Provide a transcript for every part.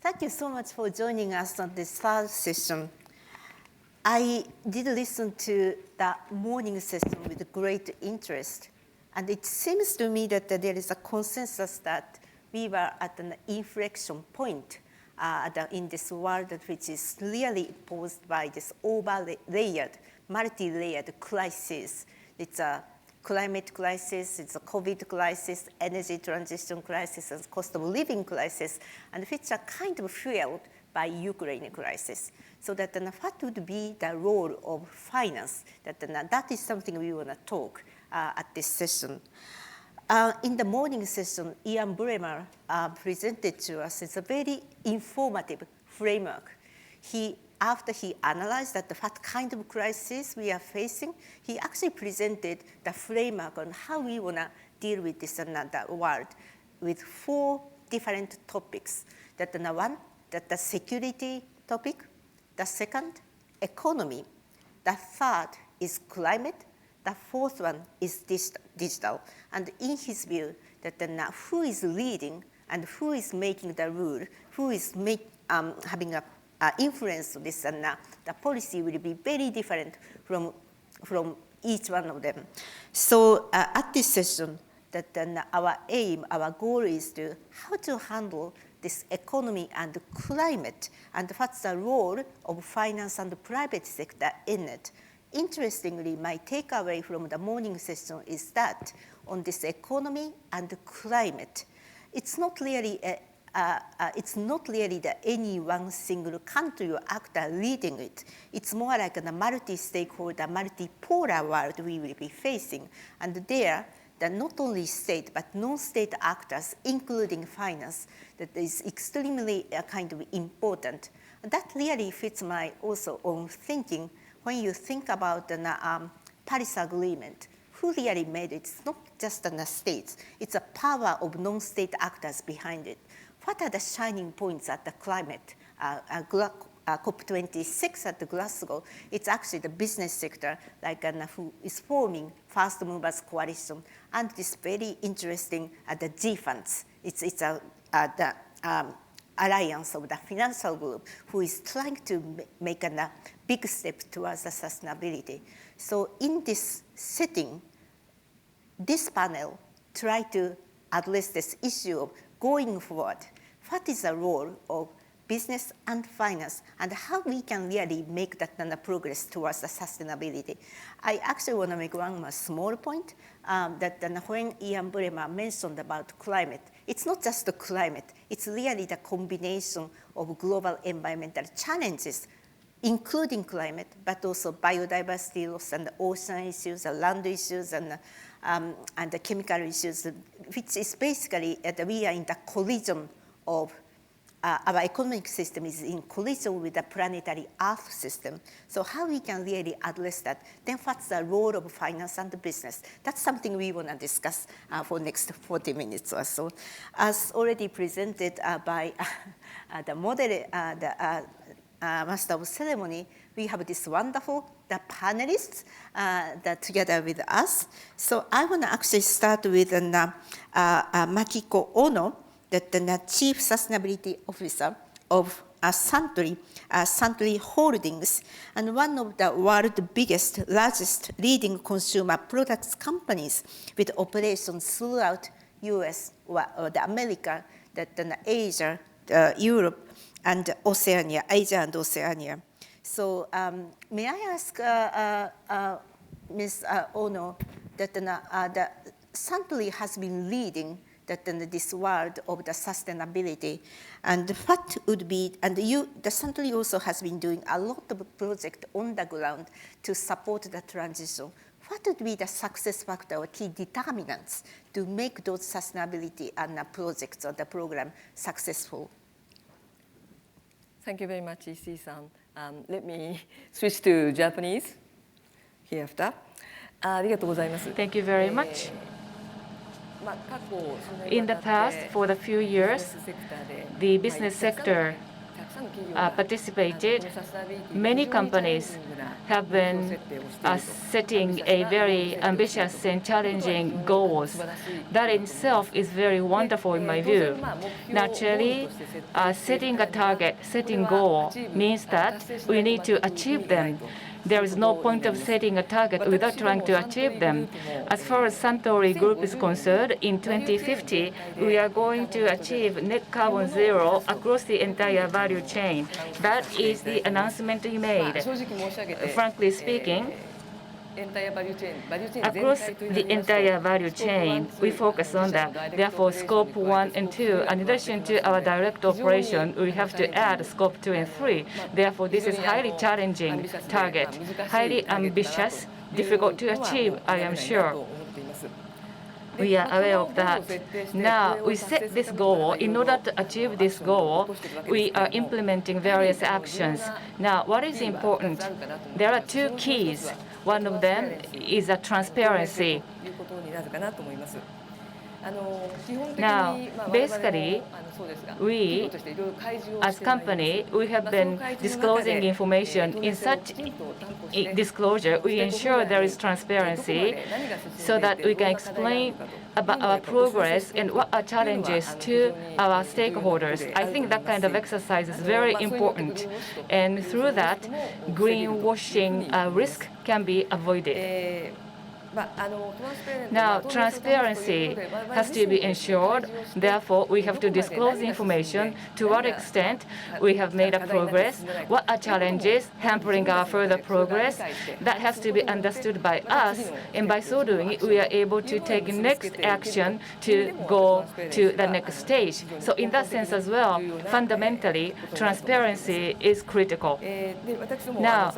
Thank you so much for joining us on this third session. I did listen to the morning session with great interest, and it seems to me that there is a consensus that we were at an inflection point in this world which is really posed by this over-layered, multi-layered crisis. It's a climate crisis, it's a COVID crisis, energy transition crisis, and cost of living crisis, and which are kind of fueled by Ukraine crisis. So that what would be the role of finance? That is something we want to talk at this session. In the morning session, Ian Bremer presented to us it's a very informative framework. After he analyzed what kind of crisis we are facing, he actually presented the framework on how we want to deal with this world with 4 different topics. One, the security topic. The second, economy. The third is climate. The fourth one is digital. And in his view, who is leading and who is making the rule, who is having a influence on this, and the policy will be very different from each one of them. So at this session, our aim, our goal is how to handle this economy and climate, and what's the role of finance and the private sector in it. Interestingly, my takeaway from the morning session is that on this economy and climate, it's not really that any one single country or actor leading it. It's more like a multi-stakeholder, multipolar world we will be facing. And there, not only state, but non-state actors, including finance, that is extremely kind of important. And that really fits my also own thinking when you think about the Paris Agreement. Who really made it? It's not just the states. It's a power of non-state actors behind it. What are the shining points at the climate? COP26 at Glasgow, it's actually the business sector who is forming First Movers Coalition, and this very interesting the G funds. It's the alliance of the financial group who is trying to make a big step towards the sustainability. So in this setting, this panel try to address this issue of going forward. What is the role of business and finance, and how we can really make that progress towards the sustainability? I actually want to make one more small point that when Ian Bremer mentioned about climate, it's not just the climate, it's really the combination of global environmental challenges, including climate, but also biodiversity loss and ocean issues, land issues, and the chemical issues, which is basically we are in the collision of our economic system is in collision with the planetary Earth system. So how we can really address that? Then what's the role of finance and business? That's something we want to discuss for next 40 minutes or so. As already presented by the moderator, the Master of Ceremony, we have this wonderful panelists together with us. So I want to actually start with Makiko Ono, the Chief Sustainability Officer of Suntory Holdings, and one of the world's biggest, largest leading consumer products companies with operations throughout US or the America, Asia, Europe, and Oceania, Asia and Oceania. So may I ask Ms. Ono that the Suntory has been leading this world of the sustainability, and what would be, and the Suntory also has been doing a lot of projects on the ground to support the transition. What would be the success factor or key determinants to make those sustainability and projects or the program successful? Thank you very much, Ishii-san. Let me switch to Japanese hereafter. Thank you very much. In the past, for the few years, the business sector participated, many companies have been setting a very ambitious and challenging goals. That in itself is very wonderful in my view. Naturally, setting a target, setting goal means that we need to achieve them. There is no point of setting a target without trying to achieve them. As far as Suntory Group is concerned, in 2050, we are going to achieve net carbon zero across the entire value chain. That is the announcement we made. Frankly speaking, across the entire value chain, we focus on that. Therefore, scope 1 and 2, in addition to our direct operation, we have to add scope 2 and 3. Therefore, this is highly challenging target, highly ambitious, difficult to achieve, I am sure. We are aware of that. Now, we set this goal. In order to achieve this goal, we are implementing various actions. Now, what is important? There are two keys. One of them is a transparency. Now, basically, we, as company, we have been disclosing information. In such disclosure, we ensure there is transparency so that we can explain about our progress and what are challenges to our stakeholders. I think that kind of exercise is very important. And through that, greenwashing risk can be avoided. Now, transparency has to be ensured. Therefore, we have to disclose information to what extent we have made a progress, what are challenges hampering our further progress. That has to be understood by us, and by so doing, we are able to take next action to go to the next stage. So in that sense as well, fundamentally, transparency is critical. Now,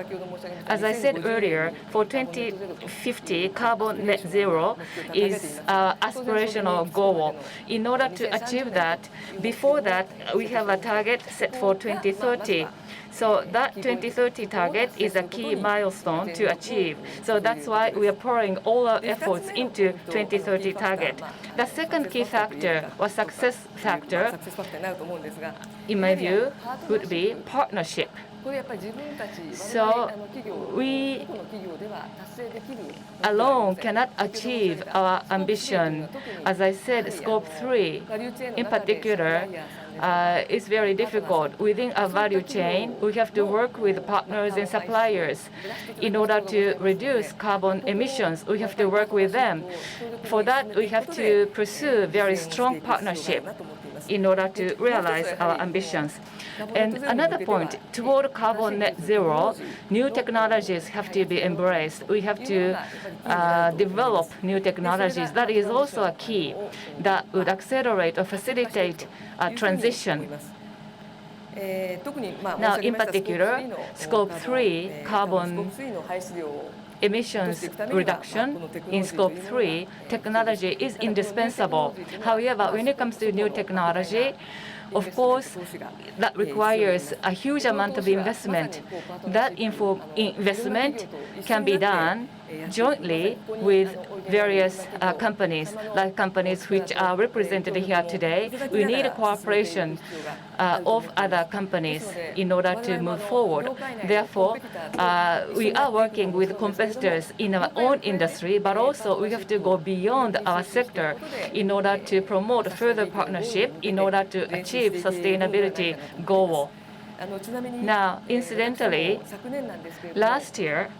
as I said earlier, for 2050, carbon net zero is our aspirational goal. In order to achieve that, before that, we have a target set for 2030. So that 2030 target is a key milestone to achieve. So that's why we are pouring all our efforts into 2030 target. The second key factor or success factor, in my view, would be partnership. So we alone cannot achieve our ambition. As I said, scope 3 in particular is very difficult. Within our value chain, we have to work with partners and suppliers. In order to reduce carbon emissions, we have to work with them. For that, we have to pursue very strong partnership in order to realize our ambitions. And another point, toward carbon net zero, new technologies have to be embraced. We have to develop new technologies. That is also a key that would accelerate or facilitate transition. Now, in particular, scope 3 carbon emissions reduction in scope 3, technology is indispensable. However, when it comes to new technology, of course, that requires a huge amount of investment. That investment can be done jointly with various companies, like companies which are represented here today. We need a cooperation of other companies in order to move forward. Therefore, we are working with competitors in our own industry, but also we have to go beyond our sector in order to promote further partnership in order to achieve sustainability goal. Now, incidentally, last year,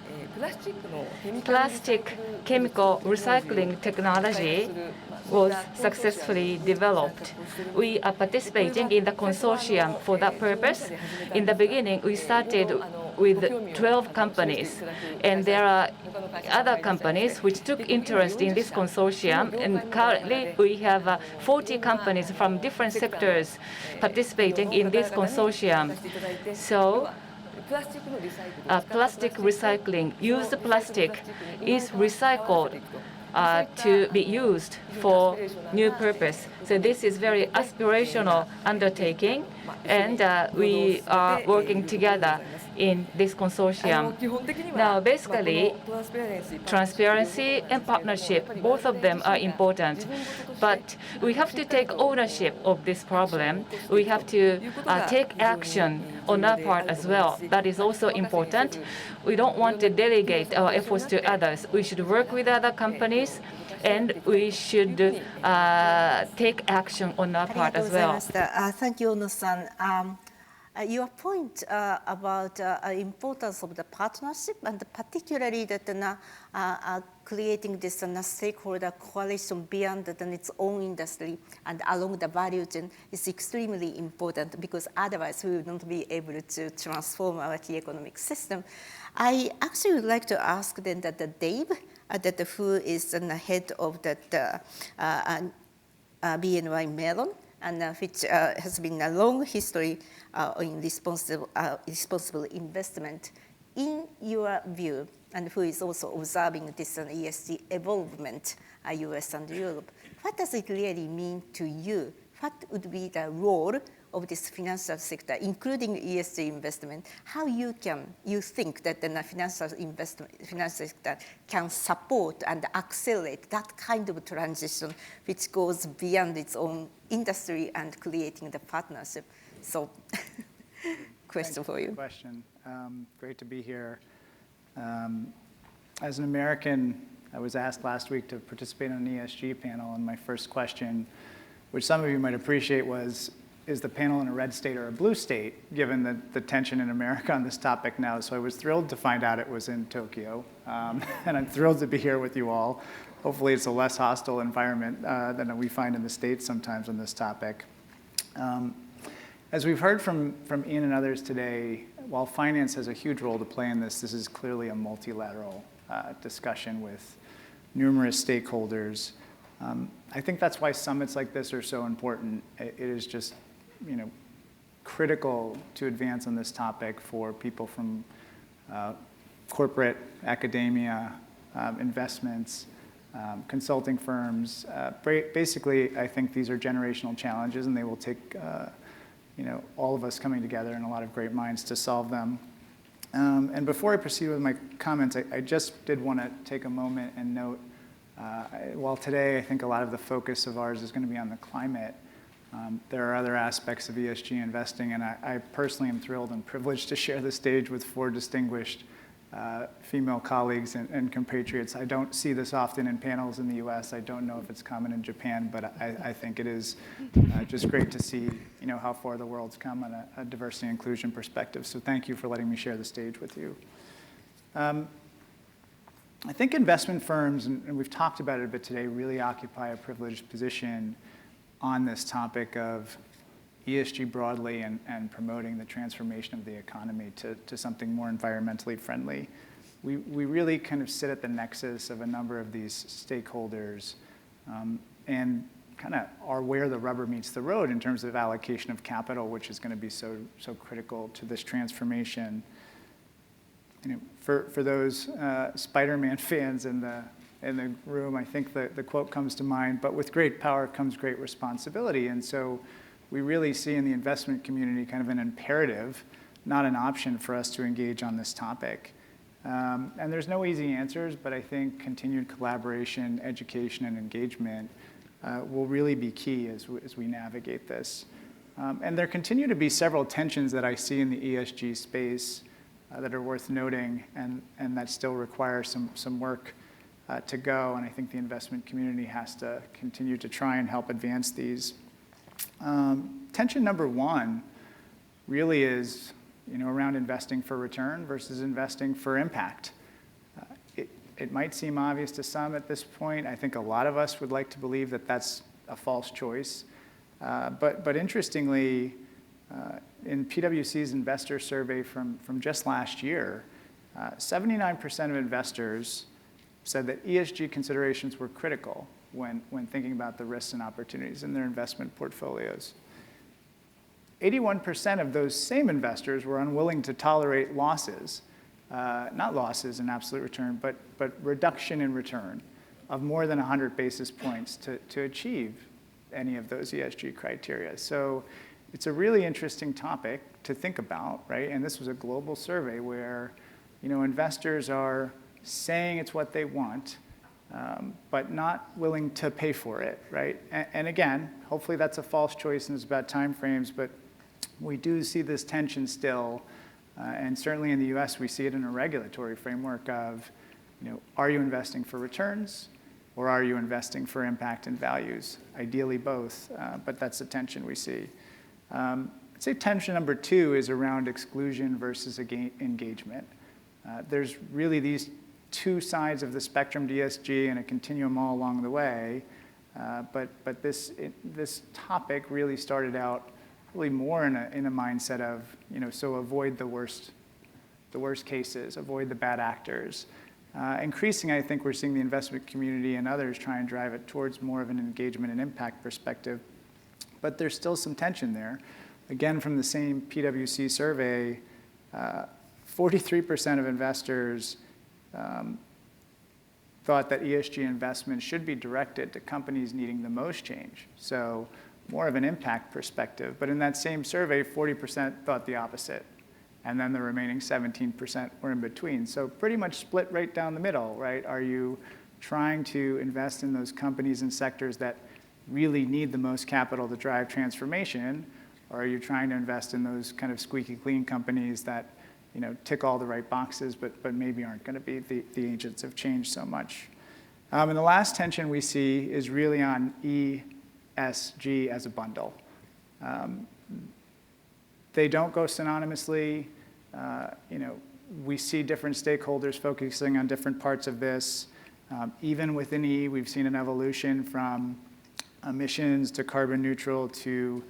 plastic chemical recycling technology was successfully developed. We are participating in the consortium for that purpose. In the beginning, we started with 12 companies, and there are other companies which took interest in this consortium, and currently we have 40 companies from different sectors participating in this consortium. So plastic recycling, used plastic is recycled to be used for new purpose. So this is very aspirational undertaking, and we are working together in this consortium. Now, basically, transparency and partnership, both of them are important. But we have to take ownership of this problem. We have to take action on our part as well. That is also important. We don't want to delegate our efforts to others. We should work with other companies, and we should take action on our part as well. Thank you, Ono-san. Your point about importance of the partnership, and particularly that creating this stakeholder coalition beyond its own industry and along the value chain is extremely important, because otherwise we will not be able to transform our key economic system. I actually would like to ask then that Dave, who is the head of the BNY Mellon, and which has been a long history in responsible investment. In your view, and who is also observing this ESG evolvement, US and Europe, what does it really mean to you? What would be the role of this financial sector, including ESG investment? How you think that the financial sector can support and accelerate that kind of transition, which goes beyond its own industry and creating the partnership? So, question for you. Question. Great to be here. As an American, I was asked last week to participate in an ESG panel, and my first question, which some of you might appreciate, was, is the panel in a red state or a blue state, given the tension in America on this topic now? So I was thrilled to find out it was in Tokyo, and I'm thrilled to be here with you all. Hopefully it's a less hostile environment than we find in the States sometimes on this topic. As we've heard from Ian and others today, while finance has a huge role to play in this, this is clearly a multilateral discussion with numerous stakeholders. I think that's why summits like this are so important. It is just, critical to advance on this topic for people from corporate, academia, investments, consulting firms. Basically, I think these are generational challenges, and they will take all of us coming together and a lot of great minds to solve them. And before I proceed with my comments, I just did want to take a moment and note, while today I think a lot of the focus of ours is going to be on the climate, there are other aspects of ESG investing, and I personally am thrilled and privileged to share the stage with 4 distinguished female colleagues and compatriots. I don't see this often in panels in the US. I don't know if it's common in Japan, but I think it is just great to see how far the world's come on a diversity and inclusion perspective. So thank you for letting me share the stage with you. I think investment firms, and we've talked about it a bit today, really occupy a privileged position on this topic of ESG broadly and promoting the transformation of the economy to something more environmentally friendly. We really kind of sit at the nexus of a number of these stakeholders and kind of are where the rubber meets the road in terms of allocation of capital, which is going to be so critical to this transformation. For those Spider-Man fans in the room, I think the quote comes to mind, but with great power comes great responsibility. And so we really see in the investment community kind of an imperative, not an option, for us to engage on this topic. And there's no easy answers, but I think continued collaboration, education, and engagement will really be key as we navigate this. And there continue to be several tensions that I see in the ESG space that are worth noting, and that still require some work to go. And I think the investment community has to continue to try and help advance these. Tension number 1 really is around investing for return versus investing for impact. It might seem obvious to some at this point. I think a lot of us would like to believe that that's a false choice. But interestingly, in PwC's investor survey from just last year, 79% of investors said that ESG considerations were critical when thinking about the risks and opportunities in their investment portfolios. 81% of those same investors were unwilling to tolerate losses, not losses in absolute return, but reduction in return of more than 100 basis points to achieve any of those ESG criteria. So it's a really interesting topic to think about, right? And this was a global survey where, investors are saying it's what they want, but not willing to pay for it, right? And again, hopefully that's a false choice and it's about timeframes, but we do see this tension still, and certainly in the US we see it in a regulatory framework of, are you investing for returns or are you investing for impact and values? Ideally both, but that's the tension we see. I'd say tension number 2 is around exclusion versus engagement. There's really these 2 sides of the spectrum to ESG and a continuum all along the way, but this topic really started out really more in a mindset of, so avoid the worst cases, avoid the bad actors. Increasingly, I think we're seeing the investment community and others try and drive it towards more of an engagement and impact perspective, but there's still some tension there. Again, from the same PwC survey, 43% of investors thought that ESG investments should be directed to companies needing the most change. So more of an impact perspective. But in that same survey, 40% thought the opposite. And then the remaining 17% were in between. So pretty much split right down the middle, right? Are you trying to invest in those companies and sectors that really need the most capital to drive transformation? Or are you trying to invest in those kind of squeaky clean companies that tick all the right boxes, but maybe aren't going to be the agents of change so much? And the last tension we see is really on ESG as a bundle. They don't go synonymously. We see different stakeholders focusing on different parts of this. Even within E, we've seen an evolution from emissions to carbon neutral to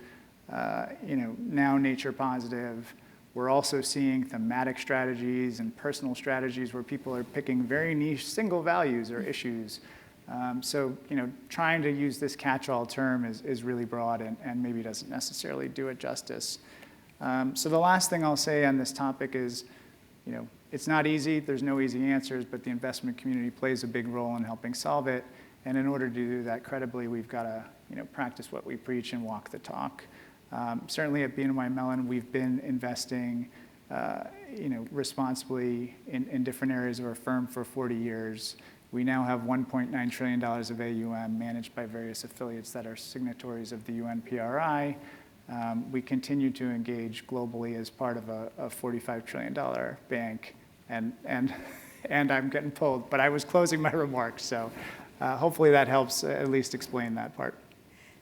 now nature positive. We're also seeing thematic strategies and personal strategies where people are picking very niche single values or issues. So trying to use this catch-all term is really broad and maybe doesn't necessarily do it justice. So the last thing I'll say on this topic is, it's not easy. There's no easy answers, but the investment community plays a big role in helping solve it. And in order to do that credibly, we've got to practice what we preach and walk the talk. Certainly at BNY Mellon, we've been investing responsibly in different areas of our firm for 40 years. We now have $1.9 trillion of AUM managed by various affiliates that are signatories of the UN PRI. We continue to engage globally as part of a $45 trillion bank. And I'm getting pulled, but I was closing my remarks. So hopefully that helps at least explain that part.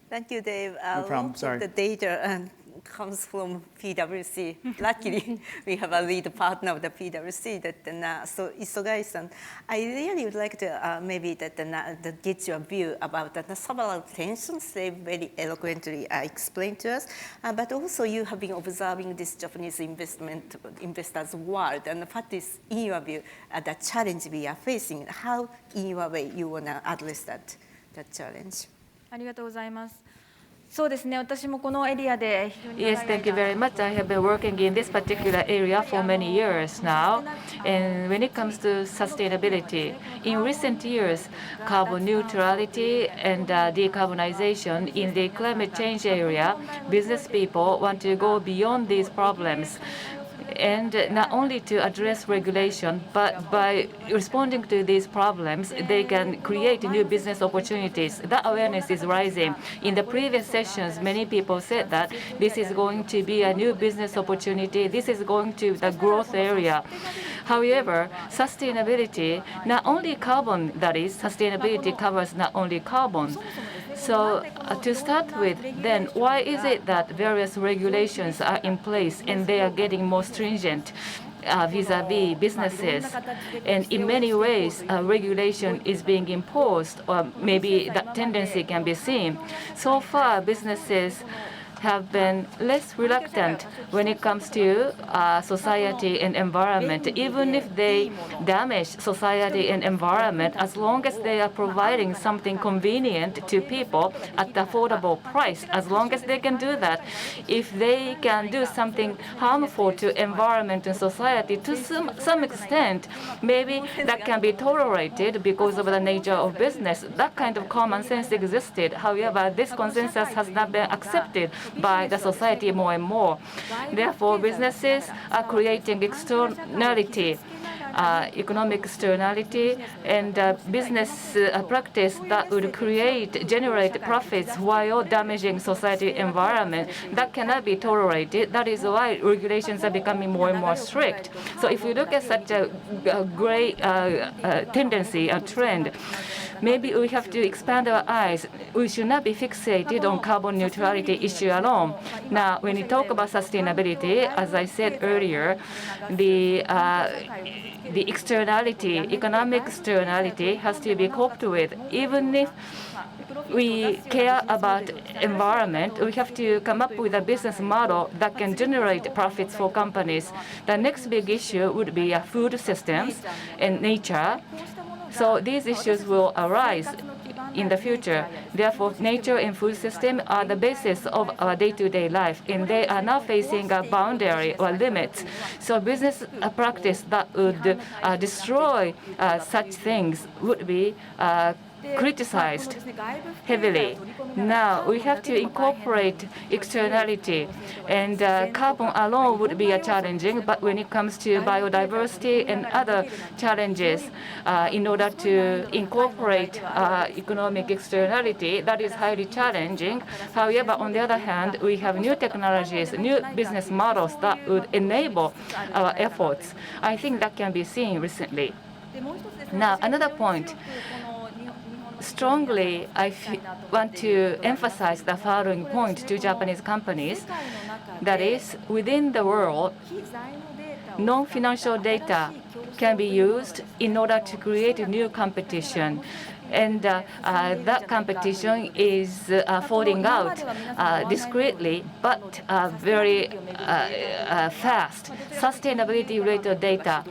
Thank you, Dave. No problem. Sorry. The data comes from PwC. Luckily, we have a lead partner of the PwC. So Isogai-san, I really would like to maybe get your view about several tensions they very eloquently explained to us. But also you have been observing this Japanese investors world. And what is, in your view, the challenge we are facing? How, in your way, you want to address that challenge? ありがとうございます。そうですね、私もこのエリアで Yes, thank you very much. I have been working in this particular area for many years now. And when it comes to sustainability, in recent years, carbon neutrality and decarbonization in the climate change area, business people want to go beyond these problems. And not only to address regulation, but by responding to these problems, they can create new business opportunities. That awareness is rising. In the previous sessions, many people said that this is going to be a new business opportunity. This is going to be the growth area. However, sustainability, not only carbon, that is, sustainability covers not only carbon. So to start with, then, why is it that various regulations are in place and they are getting more stringent vis-a-vis businesses? And in many ways, regulation is being imposed, or maybe that tendency can be seen. So far, businesses have been less reluctant when it comes to society and environment, even if they damage society and environment, as long as they are providing something convenient to people at the affordable price, as long as they can do that. If they can do something harmful to environment and society to some extent, maybe that can be tolerated because of the nature of business. That kind of common sense existed. However, this consensus has not been accepted by the society more and more. Therefore, businesses are creating externality, economic externality, and business practice that would generate profits while damaging society environment. That cannot be tolerated. That is why regulations are becoming more and more strict. So if you look at such a great tendency, a trend, maybe we have to expand our eyes. We should not be fixated on carbon neutrality issue alone. Now, when you talk about sustainability, as I said earlier, the externality, economic externality, has to be coped with. Even if we care about environment, we have to come up with a business model that can generate profits for companies. The next big issue would be food systems and nature. So these issues will arise in the future. Therefore, nature and food system are the basis of our day-to-day life, and they are now facing a boundary or limits. So business practice that would destroy such things would be criticized heavily. Now we have to incorporate externality, and carbon alone would be challenging, but when it comes to biodiversity and other challenges, in order to incorporate economic externality, that is highly challenging. However, on the other hand, we have new technologies, new business models that would enable our efforts. I think that can be seen recently. Now, another point. Strongly, I want to emphasize the following point to Japanese companies. That is, within the world, non-financial data can be used in order to create a new competition. And that competition is falling out discreetly, but very fast. Sustainability-related data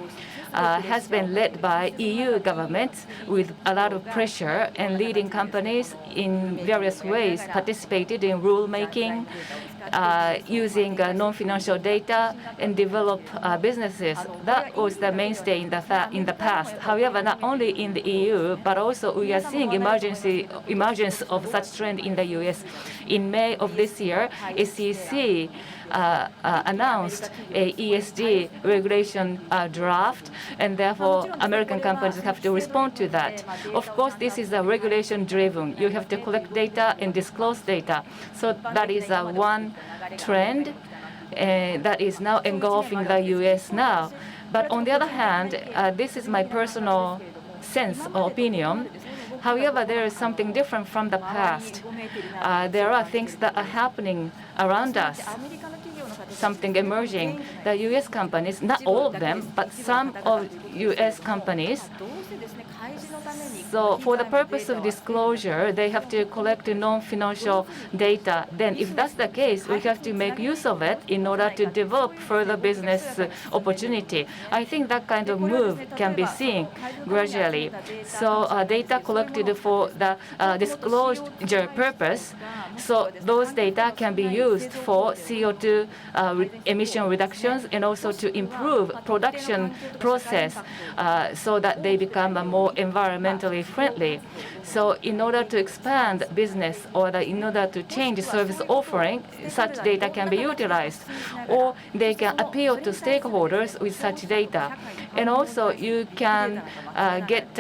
has been led by EU governments with a lot of pressure, and leading companies in various ways participated in rulemaking, using non-financial data and develop businesses. That was the mainstay in the past. However, not only in the EU, but also we are seeing emergence of such trend in the US. In May of this year, SEC announced a ESG regulation draft, and therefore American companies have to respond to that. Of course, this is a regulation driven. You have to collect data and disclose data. So that is one trend that is now engulfing the US now. But on the other hand, this is my personal sense or opinion. However, there is something different from the past. There are things that are happening around us, something emerging. The U.S. companies, not all of them, but some of U.S. companies, so for the purpose of disclosure, they have to collect non-financial data. Then if that's the case, we have to make use of it in order to develop further business opportunity. I think that kind of move can be seen gradually. So data collected for the disclosure purpose, so those data can be used for CO2 emission reductions and also to improve production process so that they become more environmentally friendly. So in order to expand business or in order to change service offering, such data can be utilized, or they can appeal to stakeholders with such data. And also you can get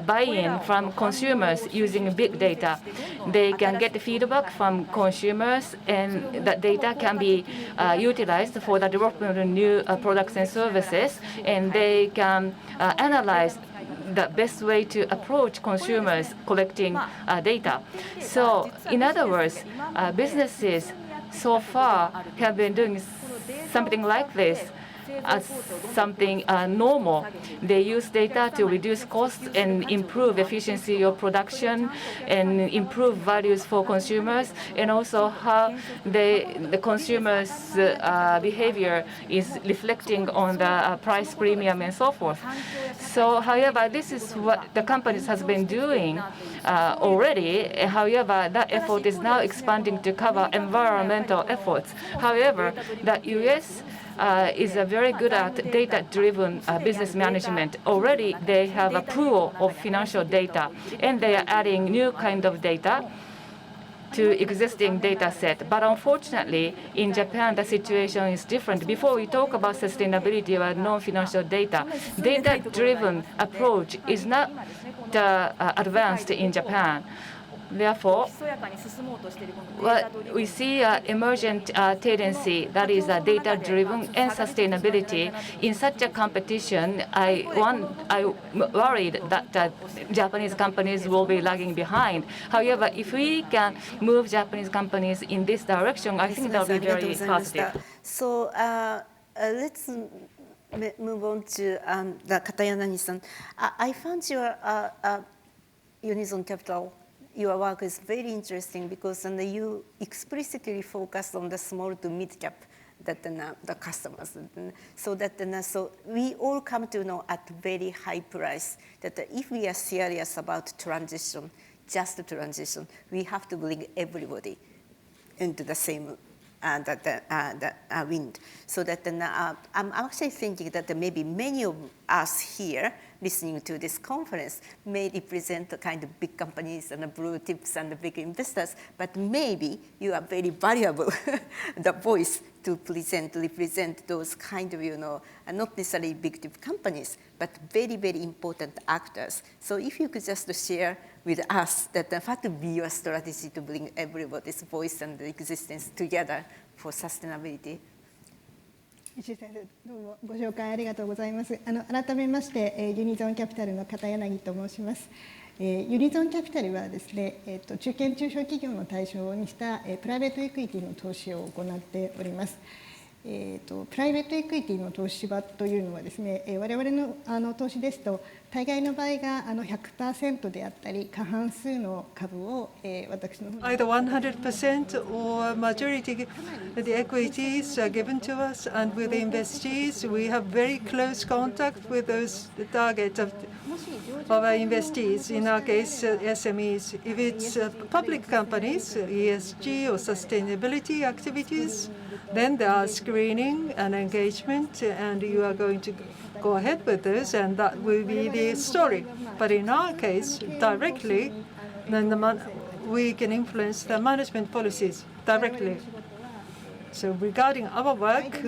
buy-in from consumers using big data. They can get feedback from consumers, and that data can be utilized for the development of new products and services, and they can analyze the best way to approach consumers collecting data. So in other words, businesses so far have been doing something like this. as something normal. They use data to reduce costs and improve efficiency of production and improve values for consumers, and also how the consumers' behavior is reflecting on the price premium and so forth. So, however, this is what the companies has been doing already. However, that effort is now expanding to cover environmental efforts. However, the U.S. Is very good at data-driven business management. Already, they have a pool of financial data, and they are adding new kind of data to existing data set. But unfortunately, in Japan, the situation is different. Before we talk about sustainability or non-financial data, data-driven approach is not advanced in Japan. Therefore, we see an emergent tendency that is data-driven and sustainability. In such a competition, I worried that Japanese companies will be lagging behind. However, if we can move Japanese companies in this direction, I think that will be very positive. So let's move on to the Katayanagi-san. I found your Unison Capital. Your work is very interesting because you explicitly focus on the small to mid cap that the customers. So we all come to know at very high price that if we are serious about transition, just transition, we have to bring everybody into the same wind. So that I'm actually thinking that maybe many of us here listening to this conference may represent the kind of big companies and the blue tips and the big investors, but maybe you are very valuable, the voice to represent those kind of, not necessarily big tip companies, but very, very important actors. So if you could just share with us that what would be your strategy to bring everybody's voice and existence together for sustainability? 石井先生、どうもご紹介ありがとうございます。改めまして、ユニゾンキャピタルの片柳と申します。ユニゾンキャピタルはですね、中堅中小企業の対象にしたプライベートエクイティの投資を行っております。プライベートエクイティの投資はというのはですね、我々の投資ですと大概の場合が100% であったり過半数の株を私の方に Either 100% or majority the equities are given to us, and with the investees we have very close contact with those the target of our investees, in our case SMEs. If it's public companies, ESG or sustainability activities, then there are screening and engagement, and you are going to go ahead with this, and that will be the story. But in our case, directly, then we can influence the management policies directly. So regarding our work,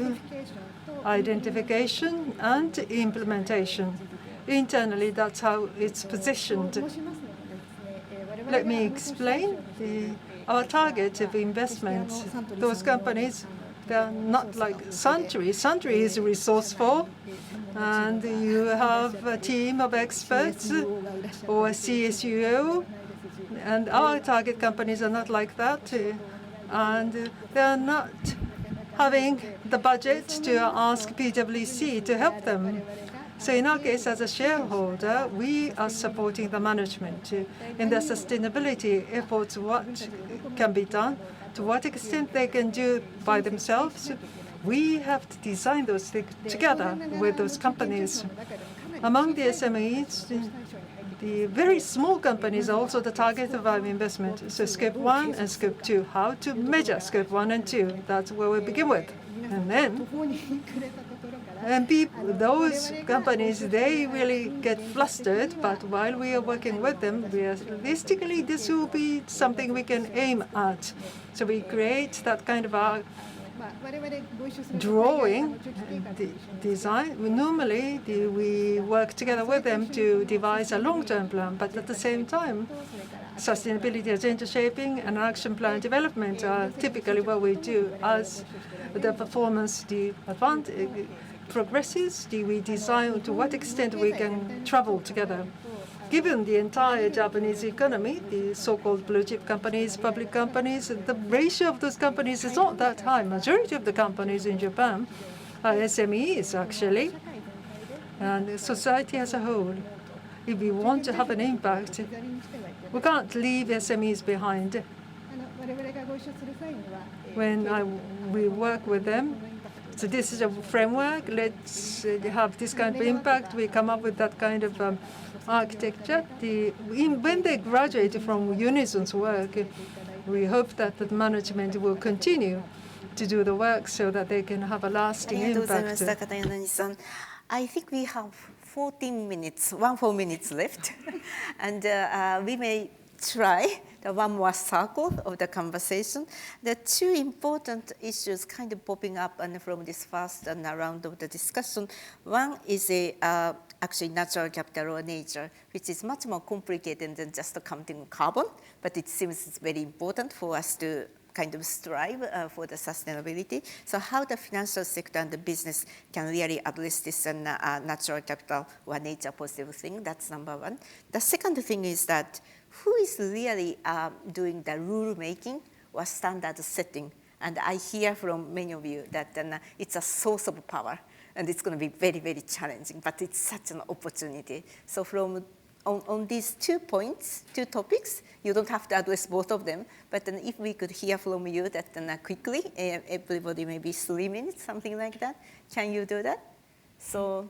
identification and implementation, internally that's how it's positioned. Let me explain our target of investments. Those companies, they're not like Suntory. Suntory is resourceful, and you have a team of experts or a CSUO, and our target companies are not like that, and they're not having the budget to ask PwC to help them. So in our case, as a shareholder, we are supporting the management in the sustainability efforts, what can be done, to what extent they can do by themselves. We have to design those things together with those companies. Among the SMEs, the very small companies are also the target of our investment. So scope 1 and scope 2, how to measure scope 1 and 2, that's where we begin with. And then, those companies, they really get flustered, but while we are working with them, realistically, this will be something we can aim at. So we create that kind of a drawing, design. Normally, we work together with them to devise a long-term plan, but at the same time, sustainability agenda shaping and action plan development are typically what we do. As the performance progresses, we design to what extent we can travel together. Given the entire Japanese economy, the so-called blue chip companies, public companies, the ratio of those companies is not that high. Majority of the companies in Japan SMEs actually, and society as a whole. If we want to have an impact, we can't leave SMEs behind. When we work with them, so this is a framework, let's have this kind of impact, we come up with that kind of architecture. When they graduate from Unison's work, we hope that the management will continue to do the work so that they can have a lasting impact. I think we have 14 minutes left, and we may try the one more circle of the conversation. The two important issues kind of popping up and from this first round of the discussion. One is actually natural capital or nature, which is much more complicated than just counting carbon, but it seems very important for us to kind of strive for the sustainability. So how the financial sector and the business can really address this natural capital or nature positive thing, that's number one. The second thing is that who is really doing the rule making or standard setting? And I hear from many of you that it's a source of power and it's going to be very, very challenging, but it's such an opportunity. So from on these 2 points, 2 topics, you don't have to address both of them, but then if we could hear from you that quickly, everybody maybe 3 minutes, something like that, can you do that? So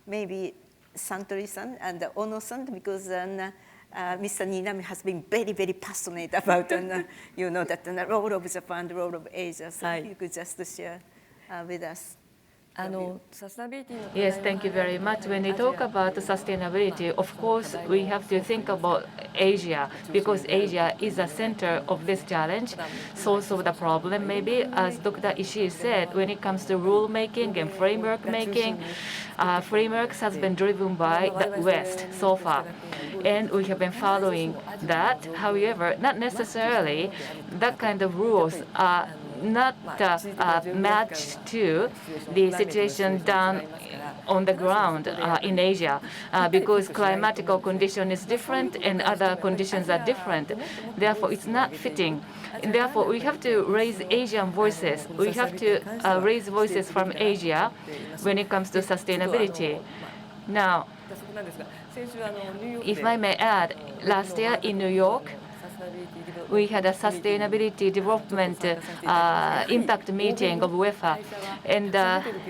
maybe Santori-san and Ono-san, because Mr. Ninami has been very, very passionate about you know, that the role of Japan, the role of Asia, so if you could just share with us. Yes, thank you very much. When we talk about sustainability, of course, we have to think about Asia, because Asia is the center of this challenge, source of the problem maybe. As Dr. Ishii said, when it comes to rule making and framework making, frameworks has been driven by the West so far, and we have been following that. However, not necessarily that kind of rules are not matched to the situation done on the ground in Asia, because climatical condition is different and other conditions are different. Therefore, it's not fitting. And therefore, we have to raise Asian voices. We have to raise voices from Asia when it comes to sustainability. Now, if I may add, last year in New York, we had a sustainability development impact meeting of UEFA, and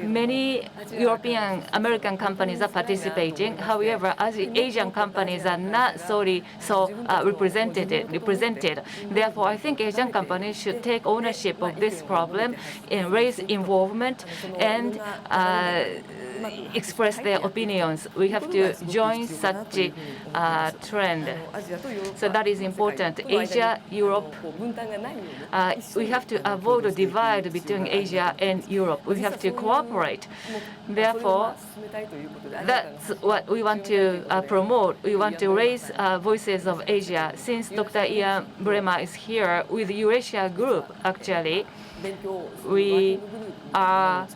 many European American companies are participating. However, as Asian companies are not so represented. Therefore, I think Asian companies should take ownership of this problem and raise involvement and express their opinions. We have to join such a trend. So that is important. Asia, Europe, we have to avoid a divide between Asia and Europe. We have to cooperate. Therefore, that's what we want to promote. We want to raise voices of Asia. Since Dr. Ian Bremer is here with Eurasia Group, actually, we are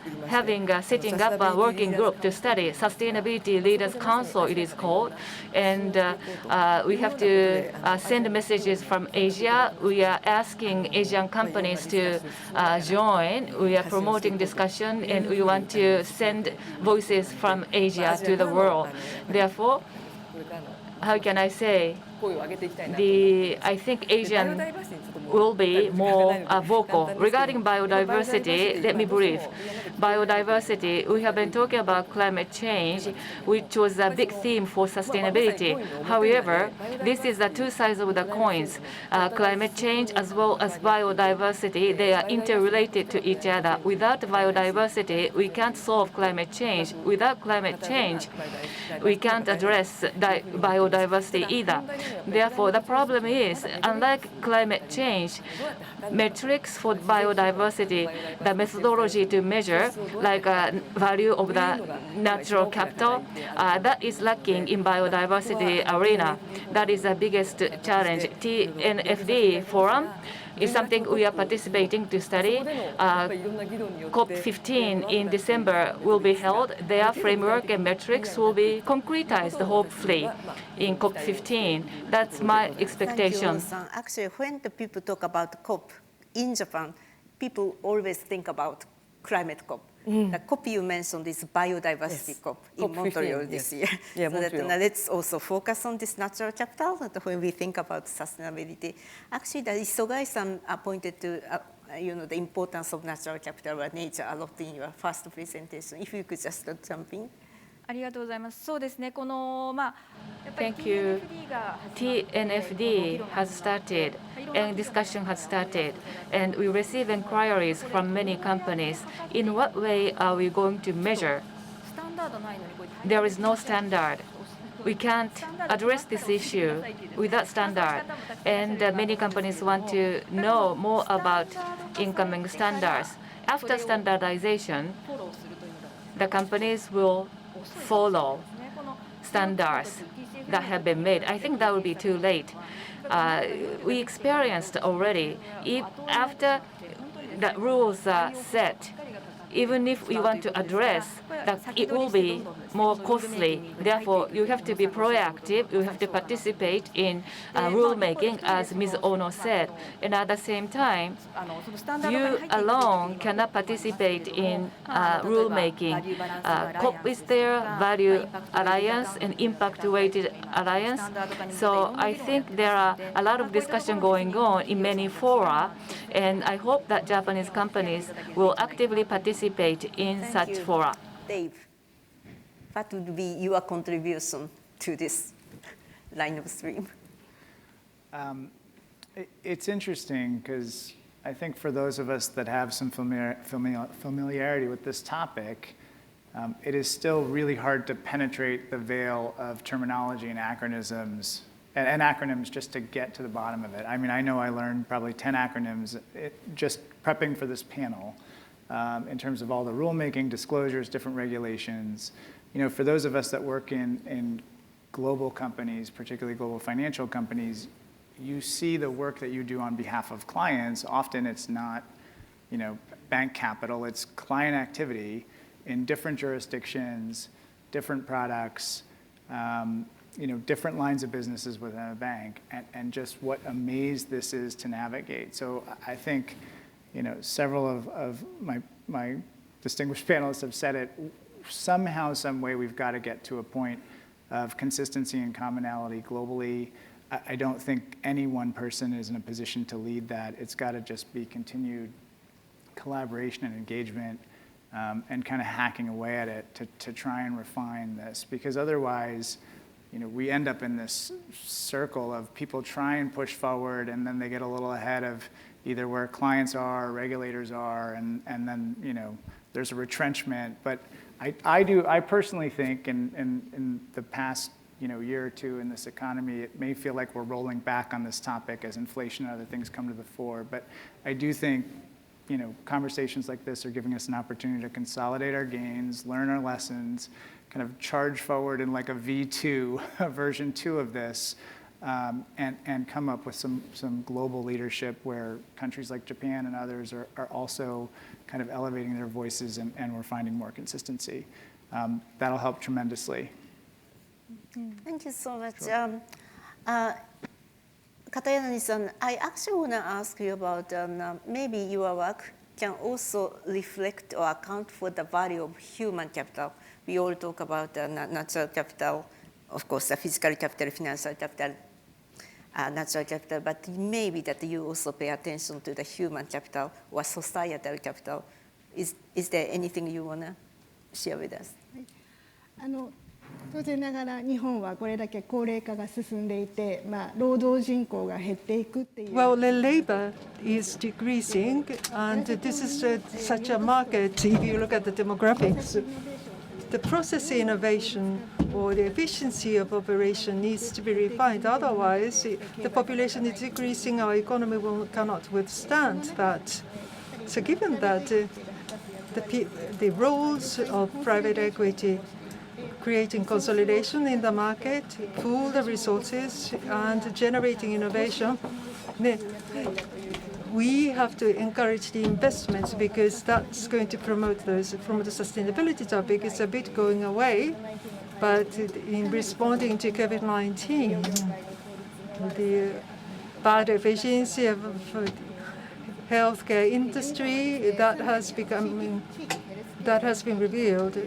setting up a working group to study Sustainability Leaders Council, it is called, and we have to send messages from Asia. We are asking Asian companies to join. We are promoting discussion, and we want to send voices from Asia to the world. Therefore, how can I say? I think Asian will be more vocal. Regarding biodiversity, let me brief. Biodiversity, we have been talking about climate change, which was a big theme for sustainability. However, this is the two sides of the coins. Climate change as well as biodiversity, they are interrelated to each other. Without biodiversity, we can't solve climate change. Without climate change, we can't address biodiversity either. Therefore, the problem is, unlike climate change, metrics for biodiversity, the methodology to measure, like value of the natural capital, that is lacking in biodiversity arena. That is the biggest challenge. TNFD forum is something we are participating to study. COP15 in December will be held. Their framework and metrics will be concretized, hopefully, in COP15. That's my expectation. Actually, when the people talk about COP in Japan, people always think about climate COP. The COP you mentioned is biodiversity COP in Montreal this year. Yeah, so that, Montreal. let's also focus on this natural capital when we think about sustainability. Actually, the Isogai-san pointed to the importance of natural capital or nature a lot in your first presentation. If you could just jump in. ありがとうございます。そうですね。このやっぱり Thank you. TNFD が TNFD has started and discussion has started, and we receive inquiries from many companies. In what way are we going to measure? スタンダードないのにこう There is no standard. We can't address this issue without standard, and many companies want to know more about incoming standards. After standardization, フォローするというのが the companies will follow ね。この standards that have been made. I think that would be too late. We experienced already, after the rules are set, even if we want to address that, it will be more costly. Therefore, you have to be proactive. You have to participate in rulemaking, as Ms. Ono said. And at the same time, そのスタンダード化に you 入っていく alone cannot participate in rulemaking. COP is there, value alliance and impact-weighted alliance. So I think there are a lot of discussion going on in many fora, and I hope that Japanese companies will actively participate in Thank such you. fora. Dave, what would be your contribution to this line of stream? It's interesting because I think for those of us that have some familiarity with this topic, it is still really hard to penetrate the veil of terminology and acronyms, and acronyms just to get to the bottom of it. I mean, I know I learned probably 10 acronyms just prepping for this panel in terms of all the rulemaking, disclosures, different regulations. For those of us that work in global companies, particularly global financial companies, you see the work that you do on behalf of clients. Often it's not, bank capital, it's client activity in different jurisdictions, different products, different lines of businesses within a bank, and just what a maze this is to navigate. So I think, several of my distinguished panelists have said it. Somehow, some way, we've got to get to a point of consistency and commonality globally. I don't think any one person is in a position to lead that. It's got to just be continued collaboration and engagement, and kind of hacking away at it to try and refine this. Because otherwise, we end up in this circle of people try and push forward, and then they get a little ahead of either where clients are, or regulators are, and then there's a retrenchment. But I personally think in the past year or two in this economy, it may feel like we're rolling back on this topic as inflation and other things come to the fore. But I do think conversations like this are giving us an opportunity to consolidate our gains, learn our lessons, kind of charge forward in like a V2, a version 2 of this, and come up with some global leadership where countries like Japan and others are also kind of elevating their voices, and we're finding more consistency. That'll help tremendously. Thank you so much. Katayanagi-san, I actually want to ask you about maybe your work can also reflect or account for the value of human capital. We all talk about natural capital, of course, the physical capital, financial capital, natural capital, but maybe that you also pay attention to the human capital or societal capital. Is there anything you want to share with us? 当然ながら日本はこれだけ高齢化が進んでいて、労働人口が減っていくっていう。Well, the labor is decreasing, and this is such a market. If you look at the demographics, the process innovation or the efficiency of operation needs to be refined. Otherwise, the population is decreasing. Our economy cannot withstand that. So, given that the roles of private equity, creating consolidation in the market, pool the resources, and generating innovation, we have to encourage the investments because that's going to promote those. From the sustainability topic, it's a bit going away, but in responding to COVID-19, the bad efficiency of healthcare industry, that has become that has been revealed.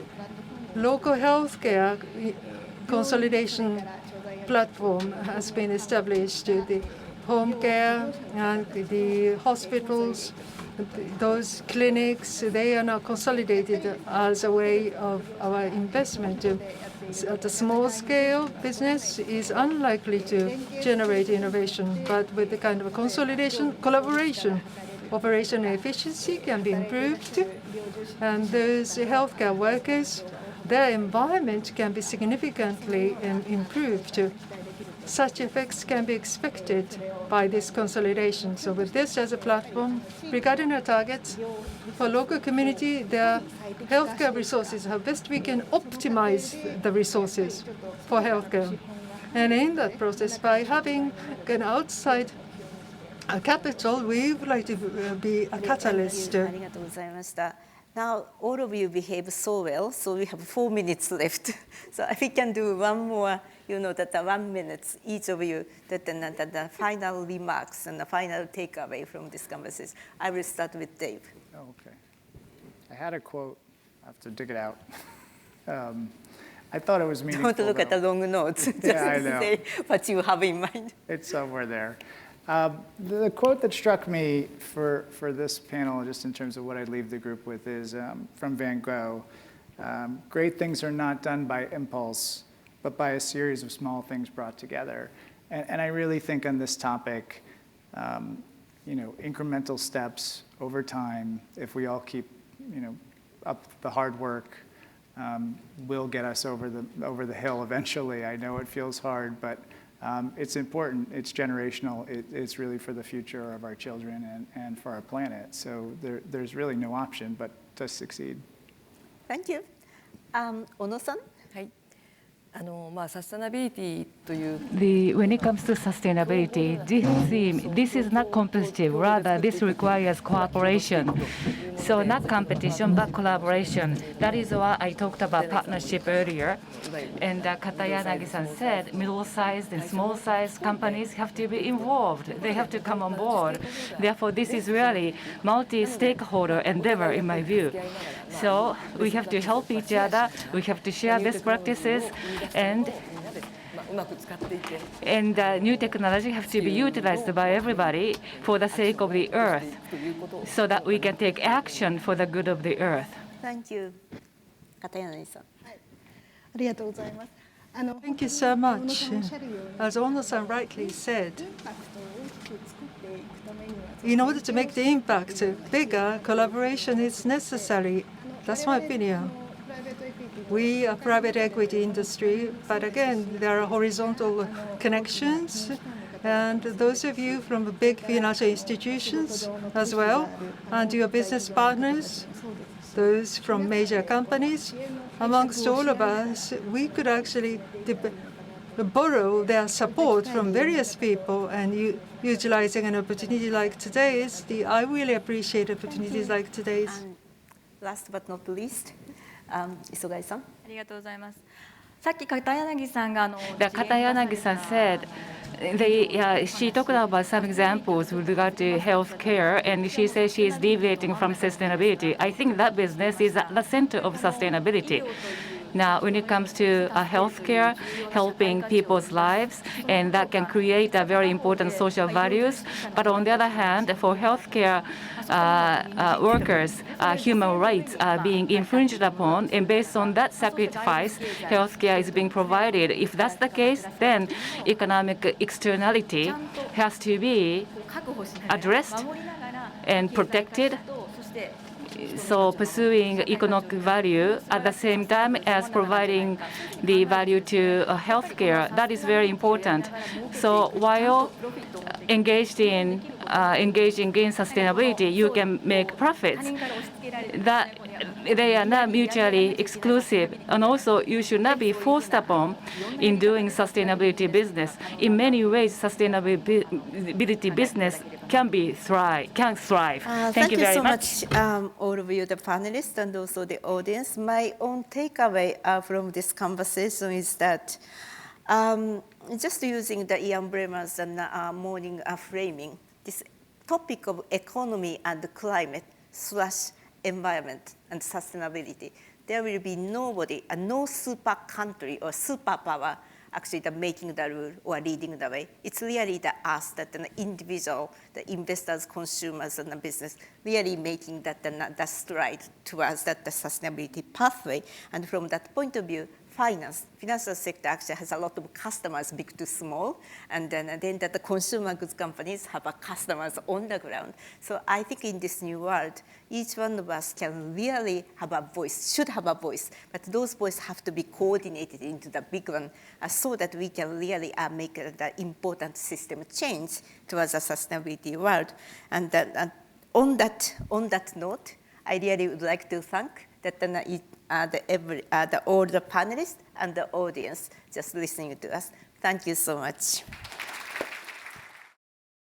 Local healthcare consolidation platform has been established. The home care and the hospitals, those clinics, they are now consolidated as a way of our investment. At a small scale, business is unlikely to generate innovation, but with the kind of a consolidation, collaboration, operational efficiency can be improved, and those healthcare workers, their environment can be significantly improved. Such effects can be expected by this consolidation. So with this as a platform, regarding our targets, for local community, their healthcare resources, how best we can optimize the resources for healthcare. And in that process, by having an outside capital, we would like to be a catalyst. Now, all of you behave so well, so we have 4 minutes left. So if we can do one more, that 1 minute, each of you, the final remarks and the final takeaway from this conversation. I will start with Dave. Oh, okay. I had a quote. I have to dig it out. I thought it was meaningful. Don't look at the long notes. Just I know. say what you have in mind. It's somewhere there. The quote that struck me for this panel, just in terms of what I'd leave the group with, is from Van Gogh. Great things are not done by impulse, but by a series of small things brought together. And I really think on this topic, incremental steps over time, if we all keep, up the hard work, will get us over the hill eventually. I know it feels hard, but it's important. It's generational. It's really for the future of our children and for our planet. So there's really no option but to succeed. Thank you. Ono-san? When it comes to sustainability, this is not competitive. Rather, this requires cooperation. So not competition, but collaboration. That is why I talked about partnership earlier. And Katayanagi-san said middle-sized and small-sized companies have to be involved. They have to come on board. Therefore, this is really multi-stakeholder endeavor in my view. So we have to help each other. We have to share best practices. And new technology has to be utilized by everybody for the sake of the earth, so that we can take action for the good of the earth. Thank you. Katayanagi-san. Thank you so much. As Ono-san rightly said, in order to make the impact bigger, collaboration is necessary. That's my opinion. We are private equity industry, but again, there are horizontal connections. And those of you from big financial institutions as well, and your business partners, those from major companies, amongst all of us, we could actually borrow their support from various people, and utilizing an opportunity like today's, I really appreciate opportunities like today's. And last but not least, Isogai-san. ありがとうございます。さっき片柳さんがKatayanagi-san said she talked about some examples with regard to healthcare, and she says she is deviating from sustainability. I think that business is at the center of sustainability. Now, when it comes to healthcare, helping people's lives, and that can create a very important social values. But on the other hand, for healthcare workers, human rights are being infringed upon, and based on that sacrifice, healthcare is being provided. If that's the case, then economic externality has to be addressed and protected. So pursuing economic value at the same time as providing the value to healthcare, that is very important. So while engaging in sustainability, you can make profits. That they are not mutually exclusive, and also you should not be forced upon in doing sustainability business. In many ways, sustainability business can thrive. Thank you very much. Thank you so much, all of you, the panelists, and also the audience. My own takeaway from this conversation is that just using the Ian Bremmer's morning framing, this topic of economy and climate / environment and sustainability, there will be nobody, no super country or superpower actually making the rule or leading the way. It's really us, that the individual, the investors, consumers, and the business, really making that stride towards the sustainability pathway. And from that point of view, financial sector actually has a lot of customers, big to small, and then that the consumer goods companies have customers on the ground. So I think in this new world, each one of us can really have a voice, should have a voice, but those voices have to be coordinated into the big one so that we can really make the important system change towards a sustainability world. And on that note, I really would like to thank all the panelists and the audience just listening to us. Thank you so much.